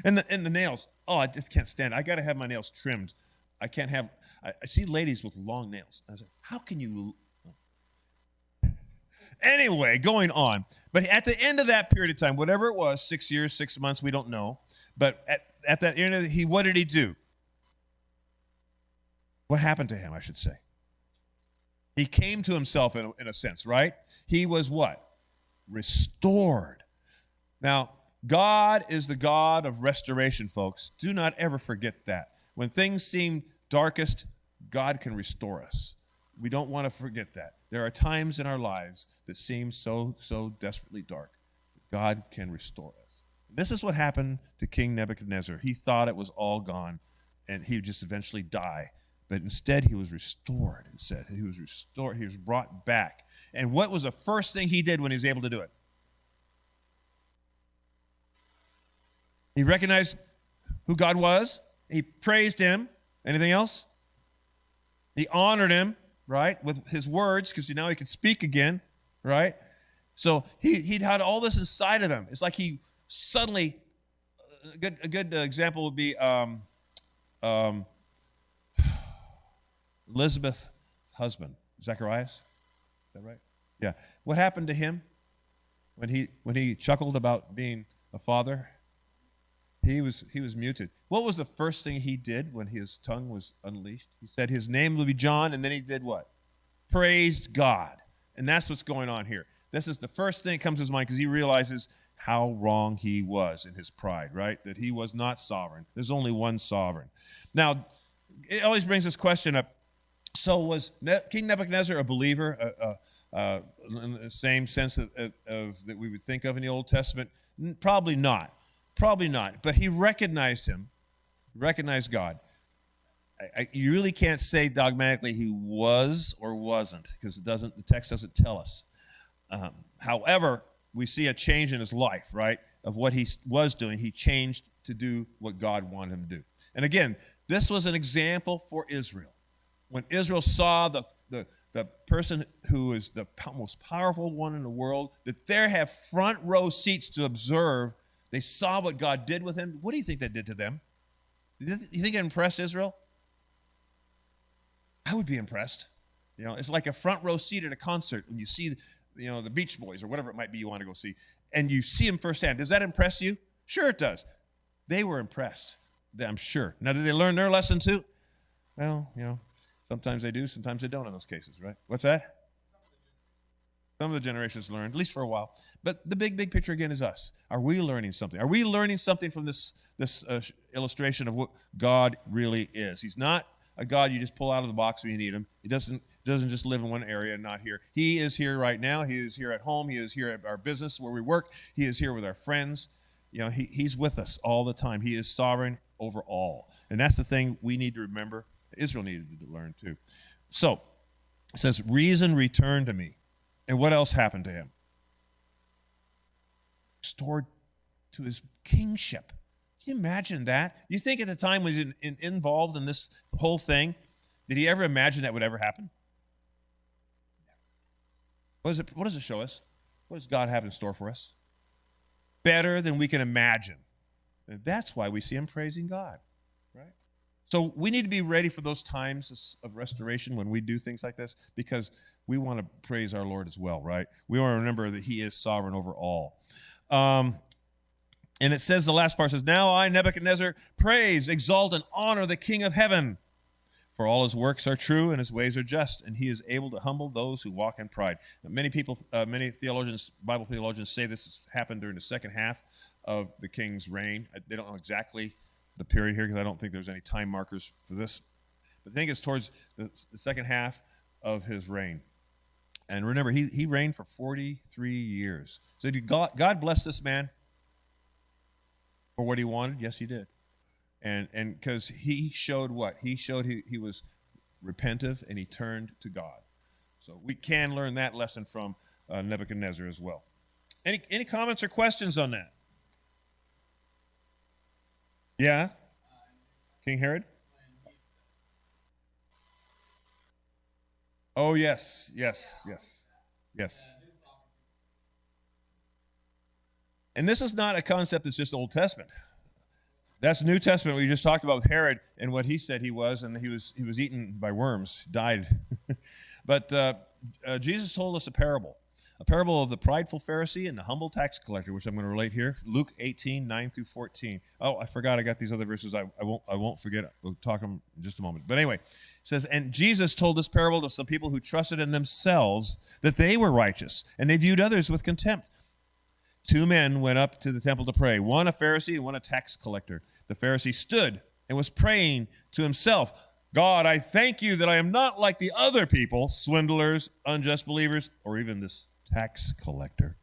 [SPEAKER 1] and the nails. Oh, I just can't stand it. I got to have my nails trimmed. I can't have. I see ladies with long nails. I was like, how can you? Anyway, going on. But at the end of that period of time, whatever it was, 6 years, 6 months, we don't know. But at that end, what did he do? What happened to him, I should say? He came to himself in a sense, right? He was what? Restored. Now, God is the God of restoration, folks. Do not ever forget that. When things seem darkest, God can restore us. We don't want to forget that. There are times in our lives that seem so desperately dark. God can restore us. This is what happened to King Nebuchadnezzar. He thought it was all gone, and he would just eventually die. But instead, he was restored, it said. He was restored. He was brought back. And what was the first thing he did when he was able to do it? He recognized who God was. He praised him. Anything else? He honored him. right, with his words, because now he could speak again, right? So he'd had all this inside of him. It's like he suddenly, a good example would be Elizabeth's husband, Zacharias. Is that right? Yeah. What happened to him when he chuckled about being a father? He was muted. What was the first thing he did when his tongue was unleashed? He said his name will be John, and then he did what? Praised God. And that's what's going on here. This is the first thing that comes to his mind because he realizes how wrong he was in his pride, right? That he was not sovereign. There's only one sovereign. Now, it always brings this question up. So was King Nebuchadnezzar a believer, in the same sense of that we would think of in the Old Testament? Probably not. Probably not. But he recognized him, recognized God. You really can't say dogmatically he was or wasn't because the text doesn't tell us. However, we see a change in his life, right, of what he was doing. He changed to do what God wanted him to do. And again, this was an example for Israel. When Israel saw the person who is the most powerful one in the world, that they have front row seats to observe, they saw what God did with him. What do you think that did to them? You think it impressed Israel? I would be impressed. You know, it's like a front row seat at a concert when you see, the Beach Boys or whatever it might be you want to go see, and you see them firsthand. Does that impress you? Sure it does. They were impressed, I'm sure. Now, did they learn their lesson too? Well, sometimes they do, sometimes they don't in those cases, right? What's that? Some of the generations learned, at least for a while. But the big picture again is us. Are we learning something? Are we learning something from this illustration of what God really is? He's not a God you just pull out of the box when you need him. He doesn't just live in one area and not here. He is here right now. He is here at home. He is here at our business where we work. He is here with our friends. He's with us all the time. He is sovereign over all. And that's the thing we need to remember. Israel needed to learn too. So, it says, reason returned to me. And what else happened to him? Restored to his kingship. Can you imagine that? Do you think at the time when he was involved in this whole thing, did he ever imagine that would ever happen? What does it show us? What does God have in store for us? Better than we can imagine. And that's why we see him praising God, right? So we need to be ready for those times of restoration when we do things like this because we want to praise our Lord as well, right? We want to remember that he is sovereign over all. And it says, the last part says, now I, Nebuchadnezzar, praise, exalt, and honor the King of heaven. For all his works are true and his ways are just, and he is able to humble those who walk in pride. Many theologians, Bible theologians say this happened during the second half of the king's reign. They don't know exactly the period here because I don't think there's any time markers for this. But I think it's towards the second half of his reign. And remember, he reigned for 43 years. So did God bless this man for what he wanted? Yes, he did. And because he showed what? He showed he was repentive and he turned to God. So we can learn that lesson from Nebuchadnezzar as well. Any comments or questions on that? Yeah? King Herod? Oh, yes. And this is not a concept that's just Old Testament. That's New Testament. We just talked about Herod and what he said he was, and he was eaten by worms, died. But Jesus told us a parable of the prideful Pharisee and the humble tax collector, which I'm going to relate here. Luke 18, 9 through 14. Oh, I forgot I got these other verses. I won't forget. We'll talk them in just a moment. But anyway, it says, and Jesus told this parable to some people who trusted in themselves that they were righteous, and they viewed others with contempt. Two men went up to the temple to pray, one a Pharisee and one a tax collector. The Pharisee stood and was praying to himself, God, I thank you that I am not like the other people, swindlers, unjust believers, or even this tax collector.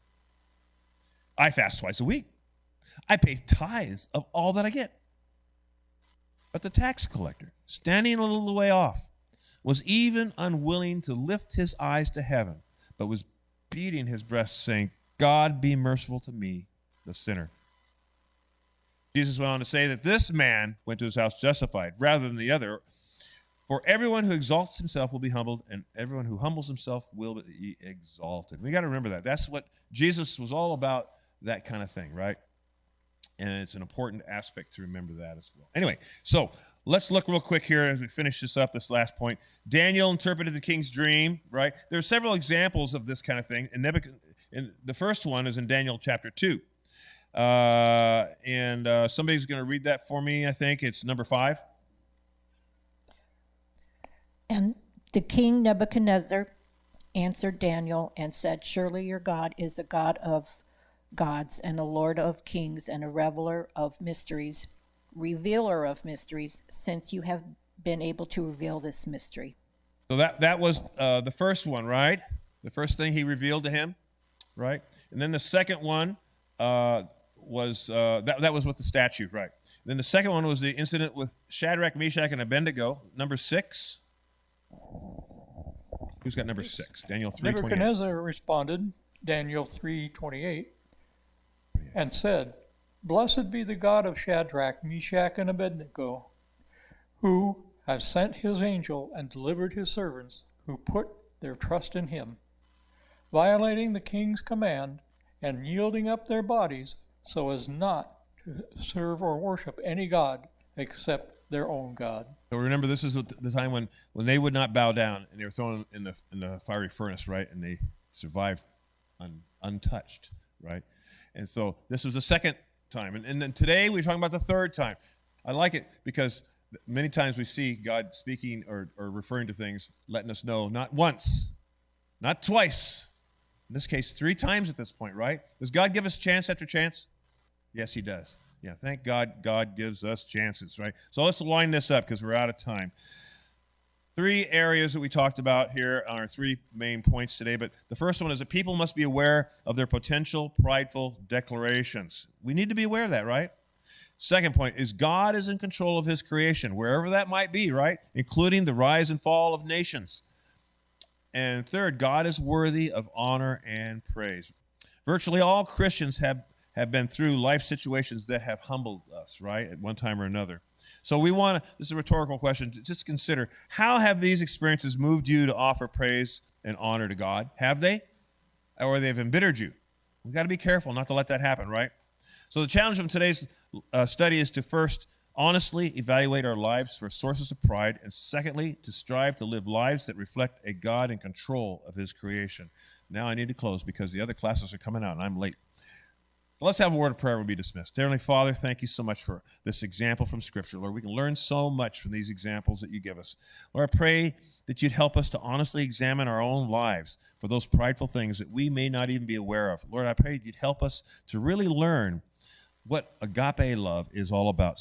[SPEAKER 1] I fast twice a week. I pay tithes of all that I get. But the tax collector, standing a little way off, was even unwilling to lift his eyes to heaven, but was beating his breast, saying, God be merciful to me, the sinner. Jesus went on to say that this man went to his house justified rather than the other. For everyone who exalts himself will be humbled, and everyone who humbles himself will be exalted. We got to remember that. That's what Jesus was all about, that kind of thing, right? And it's an important aspect to remember that as well. Anyway, so let's look real quick here as we finish this up, this last point. Daniel interpreted the king's dream, right? There are several examples of this kind of thing. And the first one is in Daniel chapter 2. Somebody's going to read that for me, I think. It's number 5.
[SPEAKER 6] And the king Nebuchadnezzar answered Daniel and said, Surely your God is a God of gods and a Lord of kings and a revealer of mysteries, since you have been able to reveal this mystery.
[SPEAKER 1] So that was the first one, right? The first thing he revealed to him, right? And then the second one was that was with the statue, right? Then the second one was the incident with Shadrach, Meshach, and Abednego, number 6. Who's got number 6? Daniel 3:28.
[SPEAKER 7] Nebuchadnezzar responded, Daniel 3:28, and said, Blessed be the God of Shadrach, Meshach, and Abednego, who has sent his angel and delivered his servants who put their trust in him, violating the king's command and yielding up their bodies so as not to serve or worship any god except their own God.
[SPEAKER 1] So remember, this is the time when they would not bow down, and they were thrown in the fiery furnace, right? And they survived untouched, right? And so this was the second time. And then today we're talking about the third time. I like it because many times we see God speaking or referring to things, letting us know not once, not twice, in this case 3 times at this point, right? Does God give us chance after chance? Yes, he does. Yeah, thank God God gives us chances, right? So let's wind this up because we're out of time. 3 areas that we talked about here are our 3 main points today, but the first one is that people must be aware of their potential prideful declarations. We need to be aware of that, right? Second point is God is in control of his creation, wherever that might be, right? Including the rise and fall of nations. And third, God is worthy of honor and praise. Virtually all Christians have been through life situations that have humbled us, right, at one time or another. So this is a rhetorical question, just consider, how have these experiences moved you to offer praise and honor to God? Have they? Or they've embittered you? We've got to be careful not to let that happen, right? So the challenge from today's study is to first honestly evaluate our lives for sources of pride, and secondly, to strive to live lives that reflect a God in control of his creation. Now I need to close because the other classes are coming out and I'm late. So let's have a word of prayer and we'll be dismissed. Heavenly Father, thank you so much for this example from Scripture. Lord, we can learn so much from these examples that you give us. Lord, I pray that you'd help us to honestly examine our own lives for those prideful things that we may not even be aware of. Lord, I pray you'd help us to really learn what agape love is all about.